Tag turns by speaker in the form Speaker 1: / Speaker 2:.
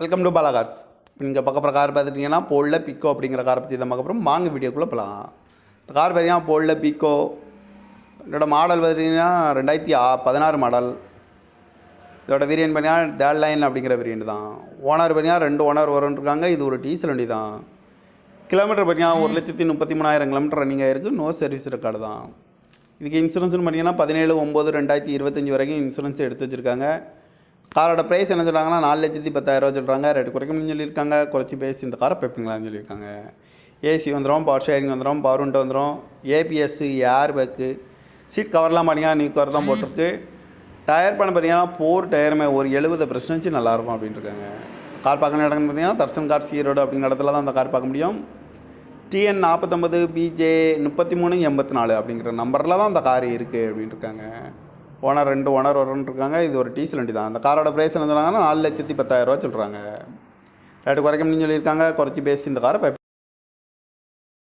Speaker 1: Welcome to Bala cars. இங்கே பார்க்க போகிற கார் பார்த்துட்டிங்கன்னா போல்ல பிக்கோ அப்படிங்கிற காரை பற்றி தான் பார்க்க போகிறோம். வாங்க வீடியோக்குள்ளே போகலாம். இந்த கார் பார்த்தீங்கன்னா போல்ல பிக்கோ. இதோட மாடல் பார்த்திங்கன்னா 2016 மாடல். இதோட வேரியன்ட் பார்த்தீங்கன்னா தேர்ட் லைன் அப்படிங்கிற வேரியன்ட் தான். ஓனர் பார்த்தீங்கன்னா 2 ஓனர் வரும்ன்ருக்காங்க. இது ஒரு டீசல் வண்டி தான். கிலோமீட்டர் பார்த்தீங்கன்னா 1,33,000 கிலோமீட்டர் ரன்னிங் ஆகிருக்கு. நோ சர்வீஸ் ரெக்கார்டு தான். இதுக்கு இன்சூரன்ஸ்னு பார்த்தீங்கன்னா 17/9/2025 வரைக்கும் இன்சூரன்ஸ் எடுத்து வச்சுருக்காங்க. காரோட ப்ரைஸ் என்ன சொல்கிறாங்கன்னா 4,10,000 சொல்கிறாங்க. ரேட்டு குறைக்கணும்னு சொல்லியிருக்காங்க. குறைச்சி பேசி இந்த காரை பெப்பிங்களான்னு சொல்லியிருக்காங்க. ஏசி வந்துடும், பவர் ஷேரிங் வந்துடும், பவர் விண்டோ வந்துடும், ஏபிஎஸ், ஏர் பேக்கு, சீட் கவர்லாம் பார்த்தீங்கன்னா நியூ கவர் தான் போட்டிருக்கு. டயர் பண்ண பார்த்தீங்கன்னா 4 டயருமே ஒரு 70% நல்லாயிருக்கும் அப்படின்ட்டு இருக்காங்க. கார் பார்க்கணும் இடம்னு பார்த்தீங்கன்னா தர்சன் கார்ஸ் ஈரோடு அப்படிங்கிற இடத்துல தான் அந்த கார் பார்க்க முடியும். TN 49 BJ 3384 அப்படிங்கிற நம்பரில் தான் அந்த கார் இருக்குது அப்படின்ட்டு இருக்காங்க. ஓனர் 2 ஓனர் வரும்ன்ருக்காங்க. இது ஒரு டீசல் வண்டி தான். அந்த காரோட ப்ரைஸ் என்ன சொல்கிறாங்கன்னா 4,10,000 சொல்கிறாங்க. ரேட்டு குறைக்கணும்னு சொல்லியிருக்காங்க. குறைச்சி பேசி இந்த காரை